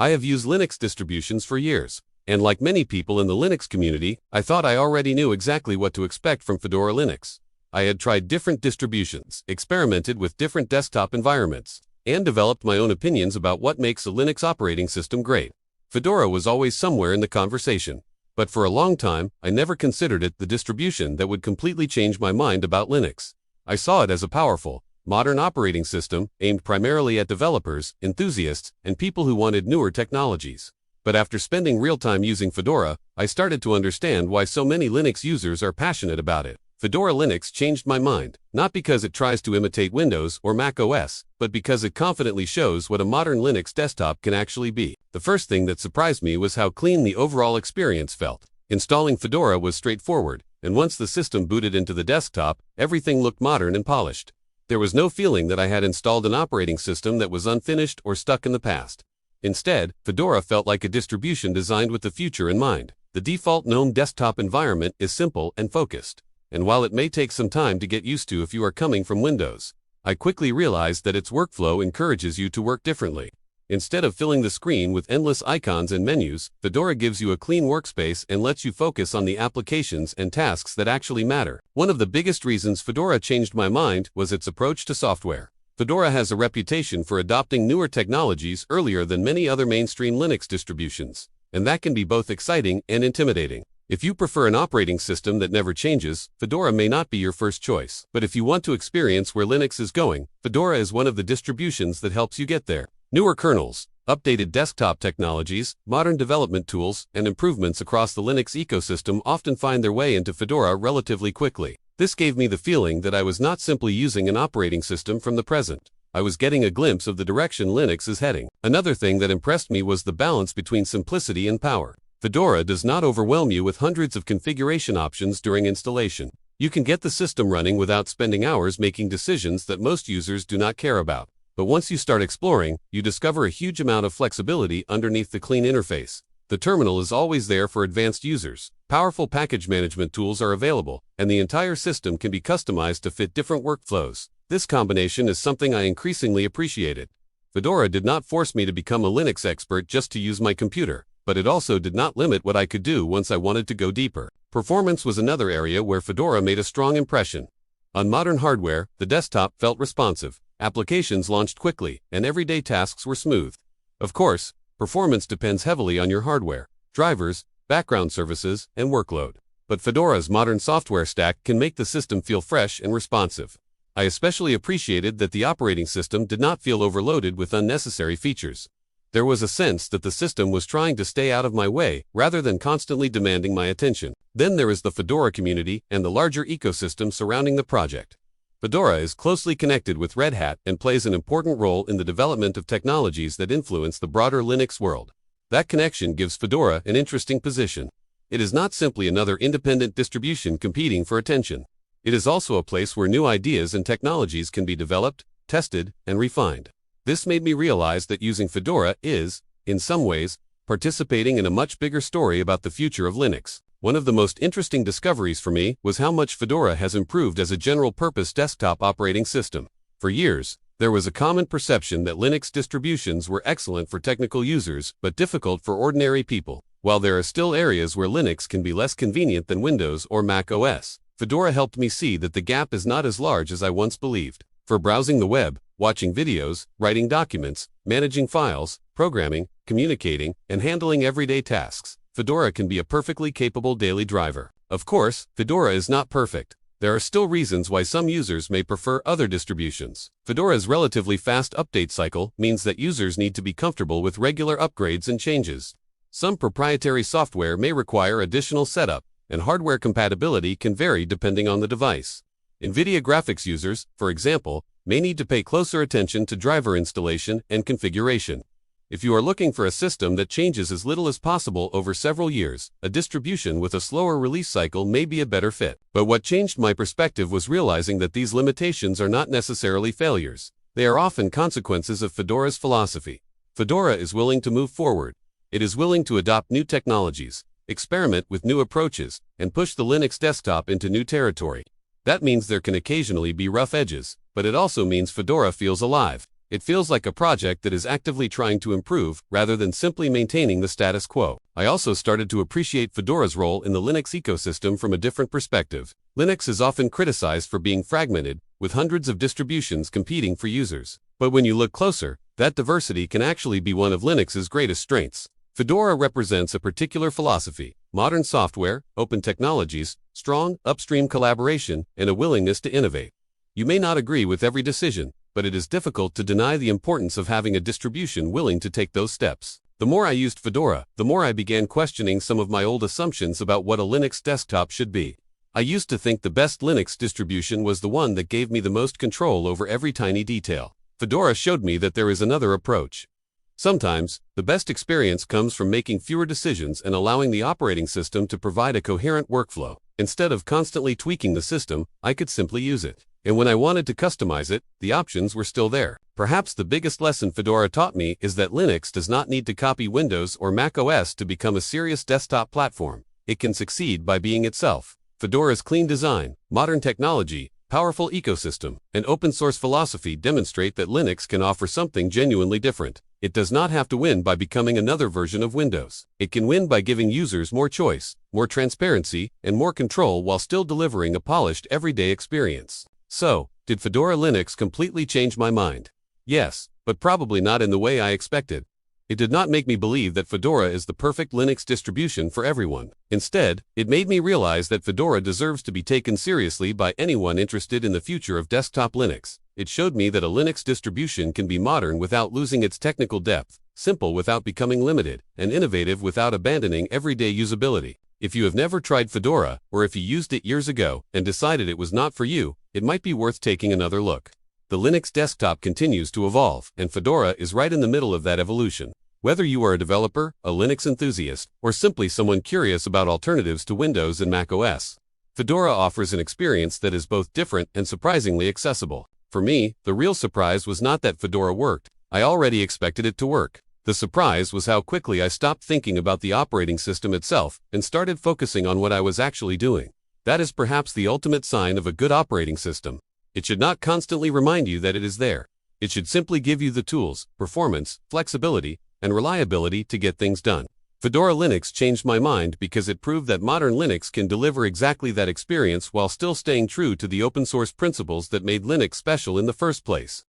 I have used Linux distributions for years, and like many people in the Linux community, I thought I already knew exactly what to expect from Fedora Linux. I had tried different distributions, experimented with different desktop environments, and developed my own opinions about what makes a Linux operating system great. Fedora was always somewhere in the conversation, but for a long time, I never considered it the distribution that would completely change my mind about Linux. I saw it as a powerful, modern operating system aimed primarily at developers, enthusiasts, and people who wanted newer technologies. But after spending real time using Fedora, I started to understand why so many Linux users are passionate about it. Fedora Linux changed my mind, not because it tries to imitate Windows or macOS, but because it confidently shows what a modern Linux desktop can actually be. The first thing that surprised me was how clean the overall experience felt. Installing Fedora was straightforward, and once the system booted into the desktop, everything looked modern and polished. There was no feeling that I had installed an operating system that was unfinished or stuck in the past. Instead, Fedora felt like a distribution designed with the future in mind. The default GNOME desktop environment is simple and focused, and while it may take some time to get used to if you are coming from Windows, I quickly realized that its workflow encourages you to work differently. Instead of filling the screen with endless icons and menus, Fedora gives you a clean workspace and lets you focus on the applications and tasks that actually matter. One of the biggest reasons Fedora changed my mind was its approach to software. Fedora has a reputation for adopting newer technologies earlier than many other mainstream Linux distributions, and that can be both exciting and intimidating. If you prefer an operating system that never changes, Fedora may not be your first choice. But if you want to experience where Linux is going, Fedora is one of the distributions that helps you get there. Newer kernels, updated desktop technologies, modern development tools, and improvements across the Linux ecosystem often find their way into Fedora relatively quickly. This gave me the feeling that I was not simply using an operating system from the present. I was getting a glimpse of the direction Linux is heading. Another thing that impressed me was the balance between simplicity and power. Fedora does not overwhelm you with hundreds of configuration options during installation. You can get the system running without spending hours making decisions that most users do not care about. But once you start exploring, you discover a huge amount of flexibility underneath the clean interface. The terminal is always there for advanced users. Powerful package management tools are available, and the entire system can be customized to fit different workflows. This combination is something I increasingly appreciated. Fedora did not force me to become a Linux expert just to use my computer, but it also did not limit what I could do once I wanted to go deeper. Performance was another area where Fedora made a strong impression. On modern hardware, the desktop felt responsive, applications launched quickly, and everyday tasks were smooth. Of course, performance depends heavily on your hardware, drivers, background services, and workload. But Fedora's modern software stack can make the system feel fresh and responsive. I especially appreciated that the operating system did not feel overloaded with unnecessary features. There was a sense that the system was trying to stay out of my way rather than constantly demanding my attention. Then there is the Fedora community and the larger ecosystem surrounding the project. Fedora is closely connected with Red Hat and plays an important role in the development of technologies that influence the broader Linux world. That connection gives Fedora an interesting position. It is not simply another independent distribution competing for attention. It is also a place where new ideas and technologies can be developed, tested, and refined. This made me realize that using Fedora is, in some ways, participating in a much bigger story about the future of Linux. One of the most interesting discoveries for me was how much Fedora has improved as a general-purpose desktop operating system. For years, there was a common perception that Linux distributions were excellent for technical users but difficult for ordinary people. While there are still areas where Linux can be less convenient than Windows or macOS, Fedora helped me see that the gap is not as large as I once believed. For browsing the web, watching videos, writing documents, managing files, programming, communicating, and handling everyday tasks, Fedora can be a perfectly capable daily driver. Of course, Fedora is not perfect. There are still reasons why some users may prefer other distributions. Fedora's relatively fast update cycle means that users need to be comfortable with regular upgrades and changes. Some proprietary software may require additional setup, and hardware compatibility can vary depending on the device. NVIDIA graphics users, for example, may need to pay closer attention to driver installation and configuration. If you are looking for a system that changes as little as possible over several years, a distribution with a slower release cycle may be a better fit. But what changed my perspective was realizing that these limitations are not necessarily failures. They are often consequences of Fedora's philosophy. Fedora is willing to move forward. It is willing to adopt new technologies, experiment with new approaches, and push the Linux desktop into new territory. That means there can occasionally be rough edges, but it also means Fedora feels alive. It feels like a project that is actively trying to improve rather than simply maintaining the status quo. I also started to appreciate Fedora's role in the Linux ecosystem from a different perspective. Linux is often criticized for being fragmented, with hundreds of distributions competing for users. But when you look closer, that diversity can actually be one of Linux's greatest strengths. Fedora represents a particular philosophy: modern software, open technologies, strong upstream collaboration, and a willingness to innovate. You may not agree with every decision, but it is difficult to deny the importance of having a distribution willing to take those steps. The more I used Fedora, the more I began questioning some of my old assumptions about what a Linux desktop should be. I used to think the best Linux distribution was the one that gave me the most control over every tiny detail. Fedora showed me that there is another approach. Sometimes, the best experience comes from making fewer decisions and allowing the operating system to provide a coherent workflow. Instead of constantly tweaking the system, I could simply use it. And when I wanted to customize it, the options were still there. Perhaps the biggest lesson Fedora taught me is that Linux does not need to copy Windows or macOS to become a serious desktop platform. It can succeed by being itself. Fedora's clean design, modern technology, powerful ecosystem, and open-source philosophy demonstrate that Linux can offer something genuinely different. It does not have to win by becoming another version of Windows. It can win by giving users more choice, more transparency, and more control while still delivering a polished everyday experience. So, did Fedora Linux completely change my mind? Yes, but probably not in the way I expected. It did not make me believe that Fedora is the perfect Linux distribution for everyone. Instead, it made me realize that Fedora deserves to be taken seriously by anyone interested in the future of desktop Linux. It showed me that a Linux distribution can be modern without losing its technical depth, simple without becoming limited, and innovative without abandoning everyday usability. If you have never tried Fedora, or if you used it years ago and decided it was not for you, it might be worth taking another look. The Linux desktop continues to evolve, and Fedora is right in the middle of that evolution. Whether you are a developer, a Linux enthusiast, or simply someone curious about alternatives to Windows and macOS, Fedora offers an experience that is both different and surprisingly accessible. For me, the real surprise was not that Fedora worked. I already expected it to work. The surprise was how quickly I stopped thinking about the operating system itself and started focusing on what I was actually doing. That is perhaps the ultimate sign of a good operating system. It should not constantly remind you that it is there. It should simply give you the tools, performance, flexibility, and reliability to get things done. Fedora Linux changed my mind because it proved that modern Linux can deliver exactly that experience while still staying true to the open source principles that made Linux special in the first place.